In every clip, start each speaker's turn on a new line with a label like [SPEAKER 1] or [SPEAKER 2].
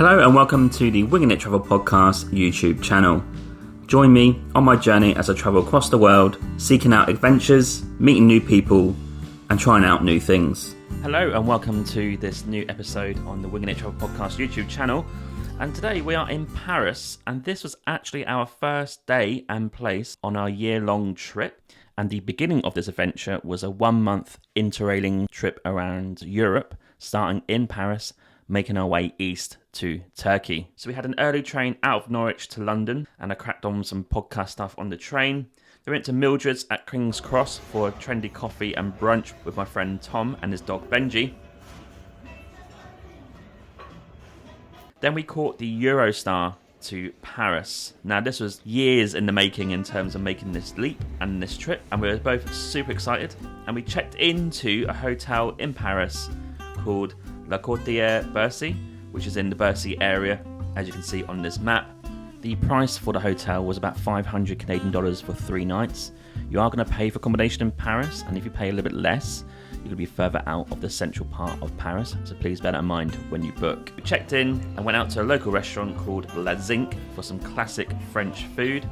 [SPEAKER 1] Hello and welcome to the Winging It Travel Podcast YouTube channel. Join me on my journey as I travel across the world, seeking out adventures, meeting new people and trying out new things. Hello and welcome to this new episode on the Winging It Travel Podcast YouTube channel. And today we are in Paris, and this was actually our first day and place on our year-long trip. And the beginning of this adventure was a 1-month interrailing trip around Europe, starting in Paris, making our way east to Turkey. So we had an early train out of Norwich to London, and I cracked on some podcast stuff on the train. We went to Mildred's at King's Cross for a trendy coffee and brunch with my friend Tom and his dog Benji. Then we caught the Eurostar to Paris. Now this was years in the making in terms of making this leap and this trip, and we were both super excited. And we checked into a hotel in Paris called La Quartier Bercy, which is in the Bercy area, as you can see on this map. The price for the hotel was about 500 Canadian dollars for 3 nights. You are going to pay for accommodation in Paris, and if you pay a little bit less, you're going to be further out of the central part of Paris, so please bear that in mind when you book. We checked in and went out to a local restaurant called La Zinc for some classic French food,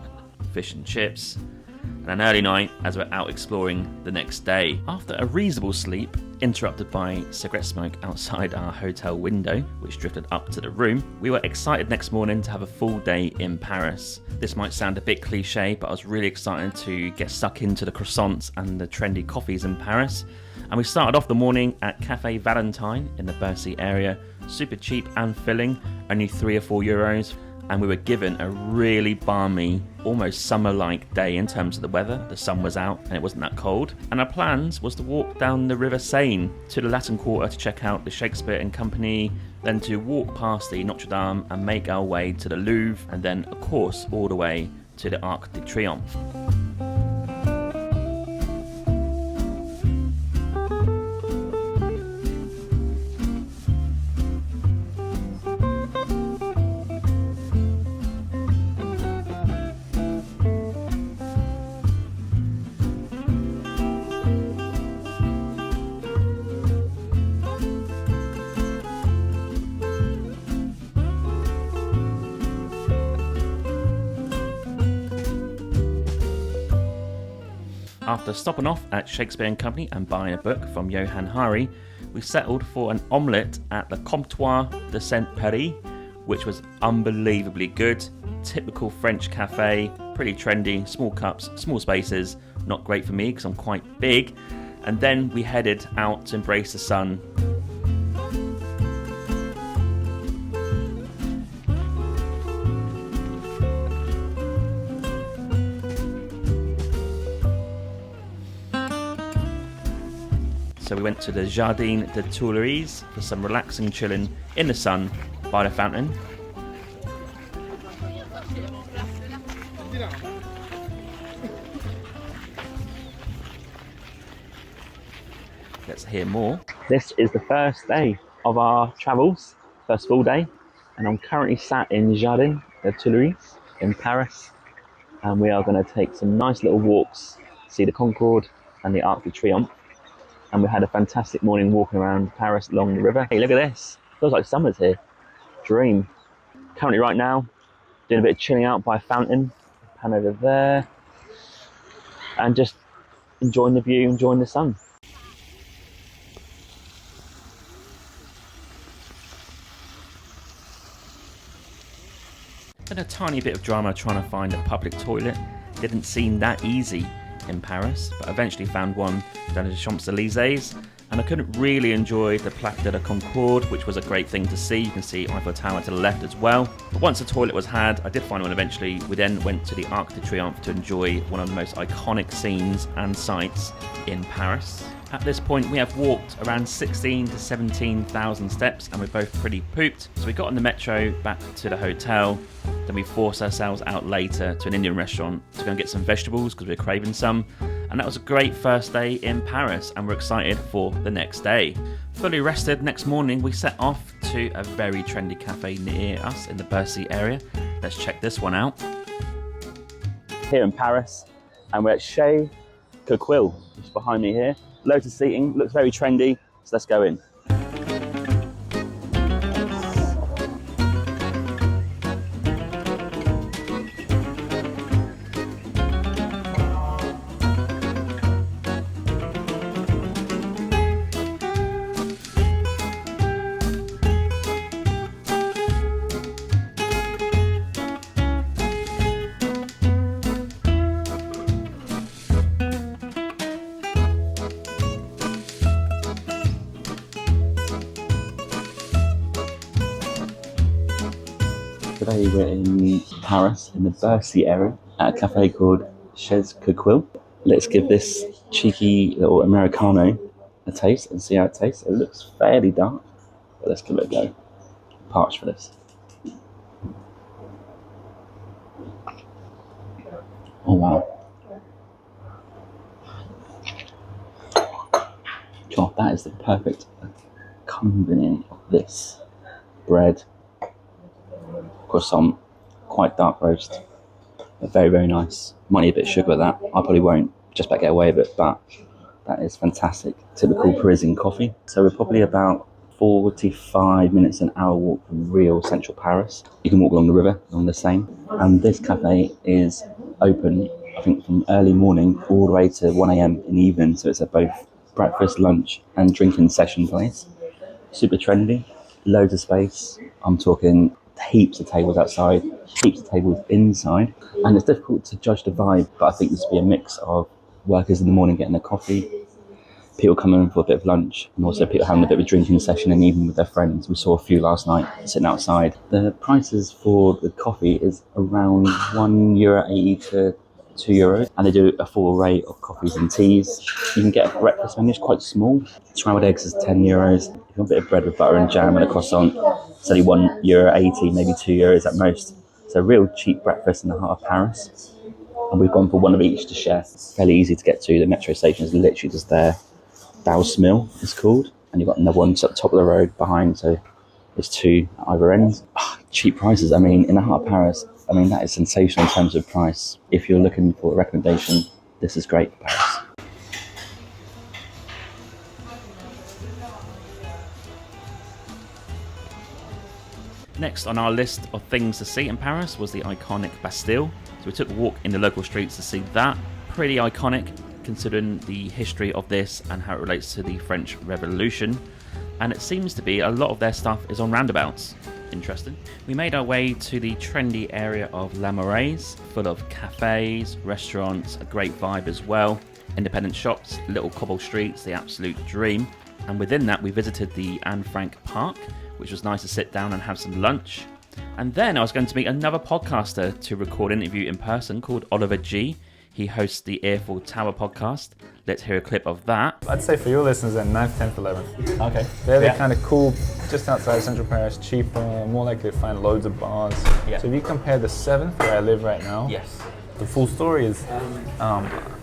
[SPEAKER 1] fish and chips, and an early night as we're out exploring the next day. After a reasonable sleep, interrupted by cigarette smoke outside our hotel window, which drifted up to the room, we were excited next morning to have a full day in Paris. This might sound a bit cliche, but I was really excited to get stuck into the croissants and the trendy coffees in Paris. And we started off the morning at Cafe Valentine in the Bercy area, super cheap and filling, only 3 or 4 euros. And we were given a really balmy, almost summer-like day in terms of the weather. The sun was out and it wasn't that cold. And our plans was to walk down the River Seine to the Latin Quarter to check out the Shakespeare and Company, then to walk past the Notre Dame and make our way to the Louvre, and then, of course, all the way to the Arc de Triomphe. After stopping off at Shakespeare and Company and buying a book from Johann Hari, we settled for an omelette at the Comptoir de Saint-Péry, which was unbelievably good. Typical French cafe, pretty trendy, small cups, small spaces, not great for me because I'm quite big. And then we headed out to embrace the sun. So we went to the Jardin des Tuileries for some relaxing chilling in the sun by the fountain. Let's hear more. This is the first day of our travels, first full day, and I'm currently sat in Jardin des Tuileries in Paris, and we are going to take some nice little walks, see the Concorde and the Arc de Triomphe. And we had a fantastic morning walking around Paris along the river. Hey, look at this. Feels like summer's here. Dream. Currently right now, doing a bit of chilling out by a fountain. Pan over there. And just enjoying the view, enjoying the sun. Had a tiny bit of drama trying to find a public toilet. Didn't seem that easy in Paris, but eventually found one down at the Champs-Elysees, and I couldn't really enjoy the Place de la Concorde, which was a great thing to see. You can see Eiffel Tower to the left as well. But once the toilet was had, I did find one eventually. We then went to the Arc de Triomphe to enjoy one of the most iconic scenes and sights in Paris. At this point, we have walked around 16 to 17,000 steps, and we're both pretty pooped. So we got on the metro back to the hotel. Then we forced ourselves out later to an Indian restaurant to go and get some vegetables because we were craving some. And that was a great first day in Paris, and we're excited for the next day. Fully rested, next morning we set off to a very trendy cafe near us in the Bercy area. Let's check this one out. Here in Paris, and we're at Chez Coquille, which is behind me here. Loads of seating, looks very trendy, so let's go in.
[SPEAKER 2] Today we're in Paris, in the Bercy area, at a cafe called Chez Coquille. Let's give this cheeky little Americano a taste and see how it tastes. It looks fairly dark, but let's give it a go. Parched for this. Oh wow. God, that is the perfect accompanying of this. Bread, croissant, quite dark roast, but very, very nice. Might need a bit of sugar with that. I probably won't, just about get away with it, but that is fantastic. Typical Parisian coffee. So we're probably about 45 minutes, an hour walk from real central Paris. You can walk along the river, along the Seine. And this cafe is open, I think, from early morning all the way to 1 a.m. in the evening. So it's a both breakfast, lunch and drinking session place. Super trendy, loads of space. I'm talking heaps of tables outside, heaps of tables inside. And it's difficult to judge the vibe, but I think this will be a mix of workers in the morning getting their coffee, people coming in for a bit of lunch, and also people having a bit of a drinking session and even with their friends. We saw a few last night sitting outside. The prices for the coffee is around €1.80 to €2, and they do a full array of coffees and teas. You can get a breakfast menu, it's quite small. Scrambled eggs is €10. If you want a bit of bread with butter and jam and a croissant, it's only €1.80, maybe €2 at most. It's a real cheap breakfast in the heart of Paris. And we've gone for one of each to share. It's fairly easy to get to. The metro station is literally just there. Baus Mill is called. And you've got another one at the top of the road behind, so there's two at either end. Cheap prices. I mean, in the heart of Paris, I mean, that is sensational in terms of price. If you're looking for a recommendation, this is great for Paris.
[SPEAKER 1] Next on our list of things to see in Paris was the iconic Bastille. So we took a walk in the local streets to see that. Pretty iconic considering the history of this and how it relates to the French Revolution. And it seems to be a lot of their stuff is on roundabouts. Interesting. We made our way to the trendy area of La Marais, full of cafes, restaurants, a great vibe as well. Independent shops, little cobble streets, the absolute dream. And within that we visited the Anne Frank Park, which was nice to sit down and have some lunch. And then I was going to meet another podcaster to record an interview in person called Oliver G. He hosts the Earful Tower Podcast. Let's hear a clip of that.
[SPEAKER 3] I'd say for your listeners then 9th, 10th, 11th.
[SPEAKER 2] Okay.
[SPEAKER 3] They're the kind of cool, just outside central Paris, cheaper, more likely to find loads of bars.
[SPEAKER 2] Yeah.
[SPEAKER 3] So if you compare the 7th, where I live right now,
[SPEAKER 2] Yes.
[SPEAKER 3] the full story is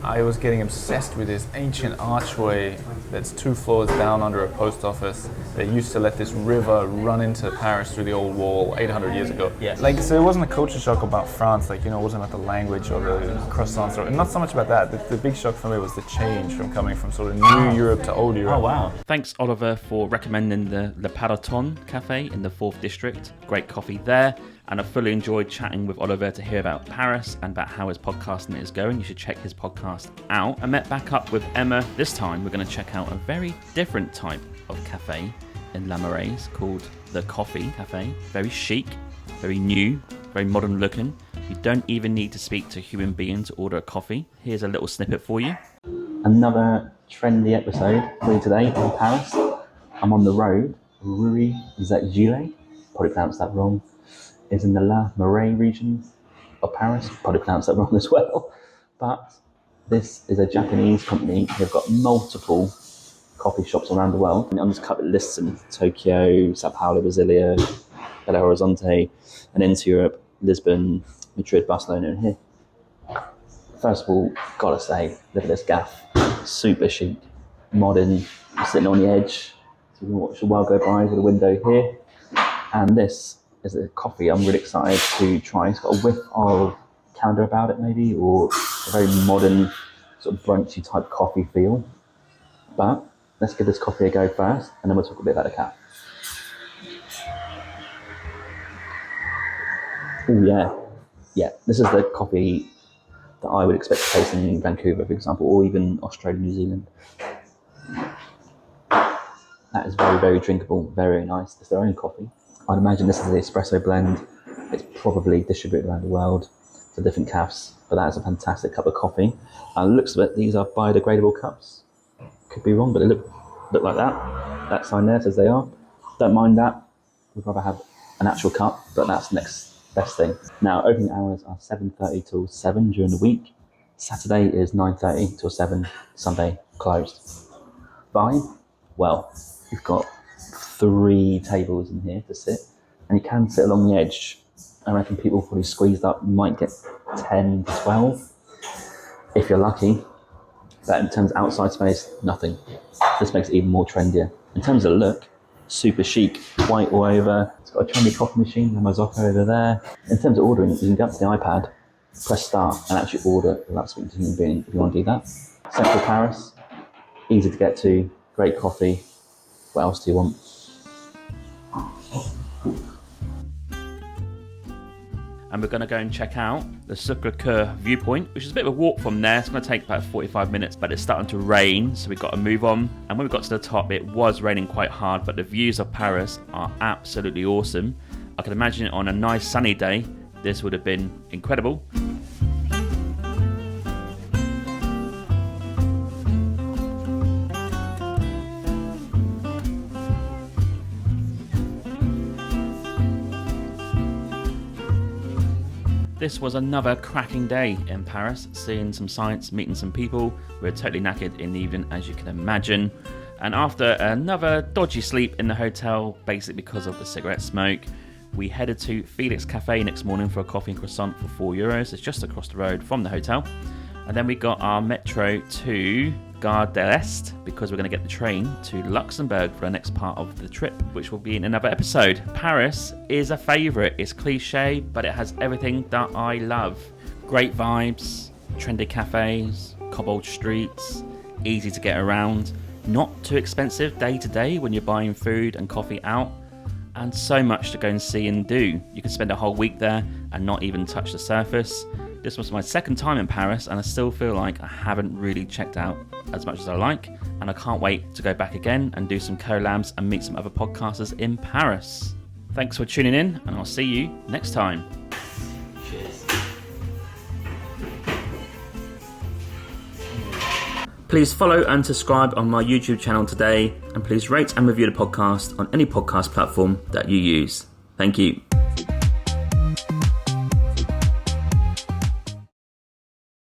[SPEAKER 3] I was getting obsessed with this ancient archway that's 2 floors down under a post office. They used to let this river run into Paris through the old wall 800 years ago.
[SPEAKER 2] Yes.
[SPEAKER 3] Like, so it wasn't a culture shock about France, like, you know, it wasn't about the language or the croissants, or not so much about that. The big shock for me was the change from coming from sort of new Europe to old Europe.
[SPEAKER 2] Oh, wow.
[SPEAKER 1] Thanks, Oliver, for recommending the Le Palaton Cafe in the 4th District. Great coffee there. And I fully enjoyed chatting with Oliver to hear about Paris and about how his podcasting is going. You should check his podcast out. I met back up with Emma. This time we're going to check out a very different type of cafe in La Marais called the Coffee Cafe. Very chic, very new, very modern looking. You don't even need to speak to a human being to order a coffee. Here's a little snippet for you.
[SPEAKER 2] Another trendy episode for you today in Paris. I'm on the road. Rue Zec-Gilles, probably pronounced that wrong, is in the La Marais region of Paris. Probably pronounced that wrong as well. But this is a Japanese company. They've got multiple coffee shops around the world. And I'm just cut lists them: Tokyo, Sao Paulo, Brasilia, Belo Horizonte, and into Europe, Lisbon, Madrid, Barcelona, and here. First of all, gotta say, look at this gaff. Super chic, modern, sitting on the edge. So you can watch the world go by with a window here. And this is a coffee I'm really excited to try. It's got a whiff of Canada about it maybe, or a very modern sort of brunchy type coffee feel. But let's give this coffee a go first, and then we'll talk a bit about the cap. Oh yeah, this is the coffee that I would expect to taste in Vancouver, for example, or even Australia, New Zealand. That is very, very drinkable, very nice. It's their own coffee. I'd imagine this is the espresso blend. It's probably distributed around the world to different cafes, but that is a fantastic cup of coffee. And looks of it, these are biodegradable cups. Could be wrong, but they look like that. That sign there says they are. Don't mind that. We'd rather have an actual cup, but that's next Best thing. Now, opening hours are 7:30 till 7 during the week. Saturday is 9:30 till 7, Sunday closed. Vibe? Well, you've got 3 tables in here to sit, and you can sit along the edge. I reckon people probably squeezed up, you might get 10 to 12 if you're lucky. But in terms of outside space, nothing. This makes it even more trendier. In terms of look, super chic, white all over. It's got a trendy coffee machine, a Mozoko over there. In terms of ordering, you can go up to the iPad, press start, and actually order without speaking to a human being if you want to do that. Central Paris, easy to get to, great coffee. What else do you want?
[SPEAKER 1] And we're going to go and check out the Sacré-Cœur viewpoint, which is a bit of a walk from there. It's going to take about 45 minutes, but it's starting to rain, so we've got to move on. And when we got to the top, it was raining quite hard, but the views of Paris are absolutely awesome. I can imagine on a nice sunny day, this would have been incredible. This was another cracking day in Paris, seeing some sights, meeting some people. We were totally knackered in the evening, as you can imagine. And after another dodgy sleep in the hotel, basically because of the cigarette smoke, we headed to Felix Cafe next morning for a coffee and croissant for €4. It's just across the road from the hotel. And then we got our metro to Gare de l'Est because we're going to get the train to Luxembourg for the next part of the trip, which will be in another episode. Paris is a favourite. It's cliche, but it has everything that I love. Great vibes, trendy cafes, cobbled streets, easy to get around, not too expensive day to day when you're buying food and coffee out, and so much to go and see and do. You can spend a whole week there and not even touch the surface. This was my second time in Paris, and I still feel like I haven't really checked out as much as I like, and I can't wait to go back again and do some collabs and meet some other podcasters in Paris. Thanks for tuning in, and I'll see you next time.
[SPEAKER 2] Cheers.
[SPEAKER 1] Please follow and subscribe on my YouTube channel today, and please rate and review the podcast on any podcast platform that you use. Thank you.